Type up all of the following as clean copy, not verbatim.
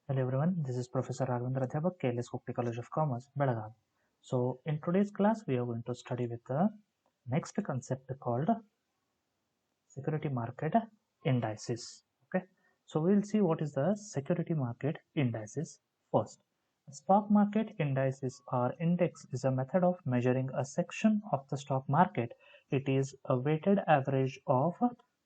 Hello everyone, this is Professor Raghavendra Adhyapak, KLS Kukti College of Commerce, Belagavi. So in today's class, we are going to study with the next concept called security market indices. Okay, so we'll see what is the security market indices first. Stock market indices or index is a method of measuring a section of the stock market. It is a weighted average of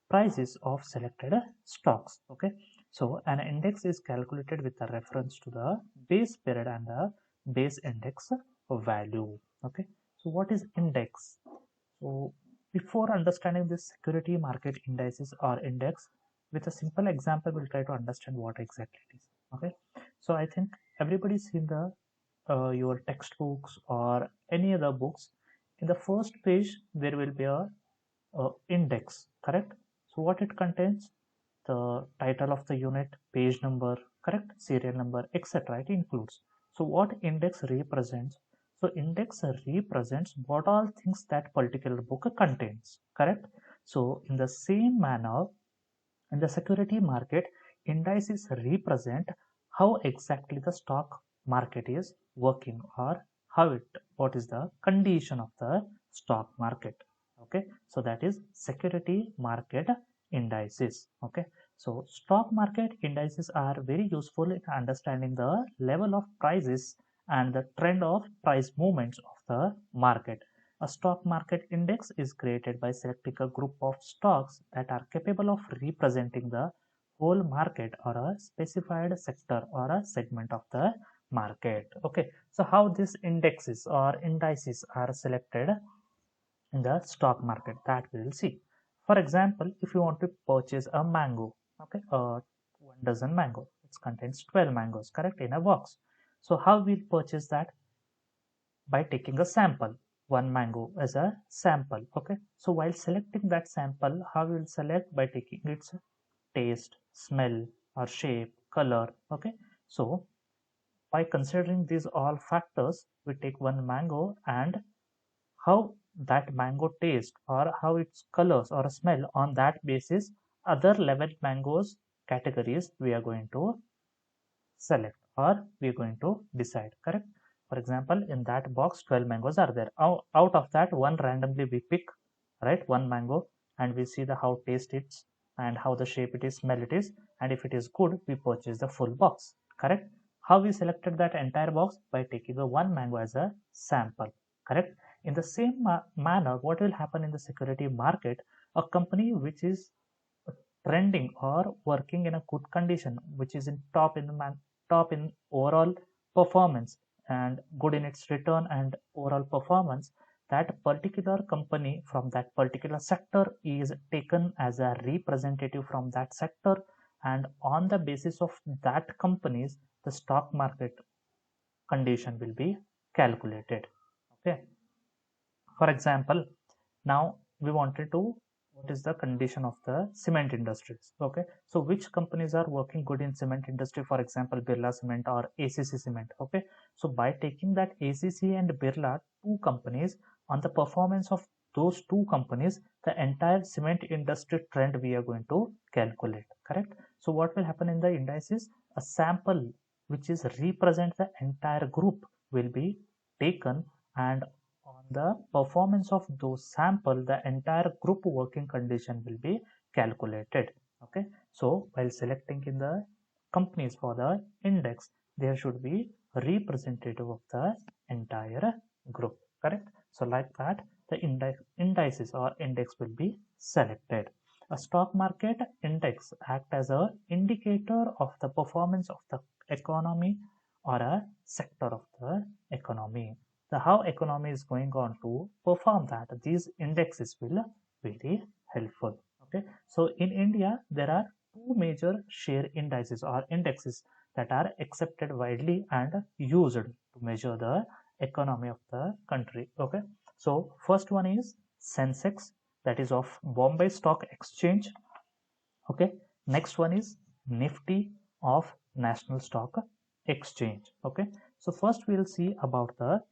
prices of selected stocks. Okay, so an index is calculated with a reference to the base period and the base index value. Okay, so what is index? So before understanding this security market indices or index, with a simple example, we'll try to understand what exactly it is. Okay, so I think everybody's seen the your textbooks or any other books. In the first page, there will be a index, correct? So what it contains? The title of the unit, page number, correct, serial number, etc. It includes. So what index represents? So index represents what all things that particular book contains, correct? So in the same manner, in the security market, indices represent how exactly the stock market is working, or what is the condition of the stock market. Okay, so that is security market indices. Okay, so stock market indices are very useful in understanding the level of prices and the trend of price movements of the market. A stock market index is created by selecting a group of stocks that are capable of representing the whole market or a specified sector or a segment of the market. Okay, so how these indexes or indices are selected in the stock market, that we will see. For example, if you want to purchase a mango, okay, 1 dozen mango, it contains 12 mangoes, correct, in a box. So how we'll purchase that? By taking a sample, one mango as a sample. Okay, so while selecting that sample, how we will select? By taking its taste, smell, or shape, color. Okay, so by considering these all factors, we take one mango and how that mango tastes or how its colors or smell. On that basis, other 11 mangoes categories we are going to select or we are going to decide, correct? For example, in that box 12 mangoes are there. Out of that, one randomly we pick, right, one mango, and we see the how taste it and how the shape it is, smell it is, and if it is good, we purchase the full box, correct? How we selected that entire box? By taking a one mango as a sample, correct? In the same manner, what will happen in the security market? A company which is trending or working in a good condition, which is in top in overall performance and good in its return and overall performance, that particular company from that particular sector is taken as a representative from that sector, and on the basis of that companies, the stock market condition will be calculated. Okay, for example, now we wanted to, what is the condition of the cement industries? Okay, so which companies are working good in cement industry? For example, Birla Cement or ACC Cement. Okay, so by taking that ACC and Birla, two companies, on the performance of those two companies, the entire cement industry trend we are going to calculate, correct? So what will happen in the indices? A sample which is represent the entire group will be taken, and on the performance of those sample, the entire group working condition will be calculated. Okay, so while selecting in the companies for the index, there should be a representative of the entire group, correct? So like that, the indices or index will be selected. A stock market index act as a indicator of the performance of the economy or a sector of the economy. The how economy is going on to perform, that these indexes will very helpful. Okay, so in India there are two major share indices or indexes that are accepted widely and used to measure the economy of the country. Okay, so first one is Sensex, that is of Bombay Stock Exchange. Okay, next one is Nifty of National Stock Exchange. Okay, so first we'll see about the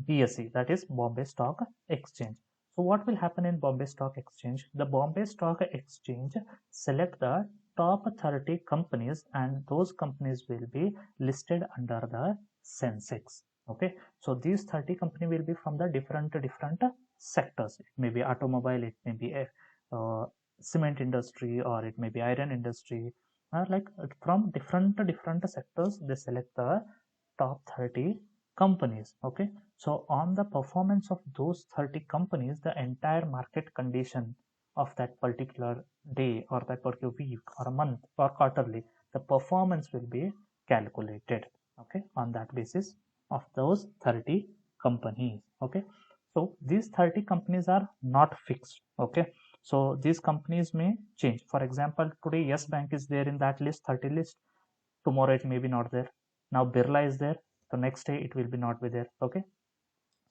BSE, that is Bombay Stock Exchange. So what will happen in Bombay Stock Exchange? The Bombay Stock Exchange select the top 30 companies, and those companies will be listed under the Sensex. Okay, so these 30 company will be from the different sectors. It may be automobile, it may be a cement industry, or it may be iron industry, like from different sectors they select the top 30 companies. Okay, so on the performance of those 30 companies, the entire market condition of that particular day or that particular week or a month or quarterly, the performance will be calculated, okay, on that basis of those 30 companies. Okay, so these 30 companies are not fixed. Okay, so these companies may change. For example, today Yes Bank is there in that list, 30 list. Tomorrow it may be not there. Now Birla is there, the next day it will be not be there. Okay,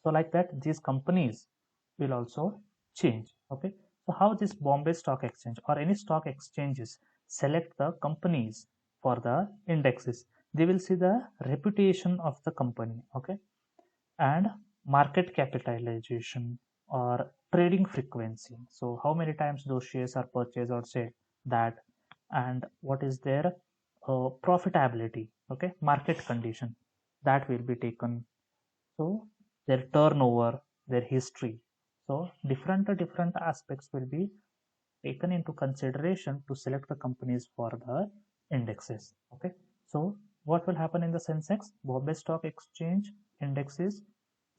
so like that these companies will also change. Okay, so how this Bombay Stock Exchange or any stock exchanges select the companies for the indexes? They will see the reputation of the company, okay, and market capitalization or trading frequency. So how many times those shares are purchased or sold, that, and what is their profitability, okay, market condition, that will be taken. So their turnover, their history. So different aspects will be taken into consideration to select the companies for the indexes. Okay, so what will happen in the Sensex? Bombay Stock Exchange indexes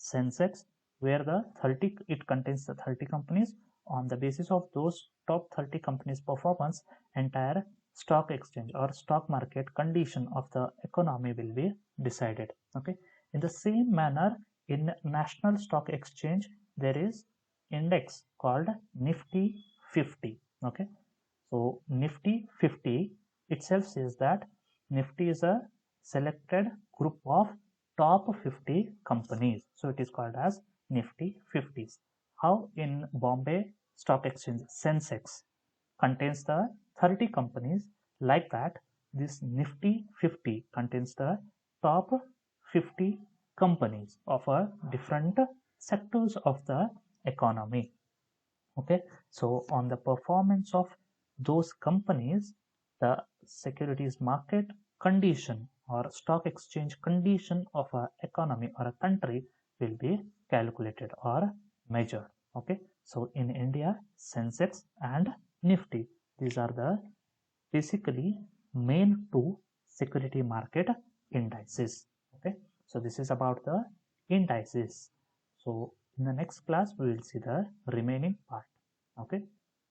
Sensex, where the 30, it contains the 30 companies. On the basis of those top 30 companies performance, entire stock exchange or stock market condition of the economy will be decided. Okay, in the same manner, in National Stock Exchange there is index called Nifty 50. Okay, so Nifty 50 itself says that Nifty is a selected group of top 50 companies, so it is called as Nifty 50s. How in Bombay Stock Exchange Sensex contains the 30 companies, like that this Nifty 50 contains the top 50 companies of a different sectors of the economy. Okay, so on the performance of those companies, the securities market condition or stock exchange condition of a economy or a country will be calculated or measured. Okay, so in India, Sensex and Nifty, these are the basically main two security market indices. Okay, so this is about the indices. So in the next class we will see the remaining part. Okay.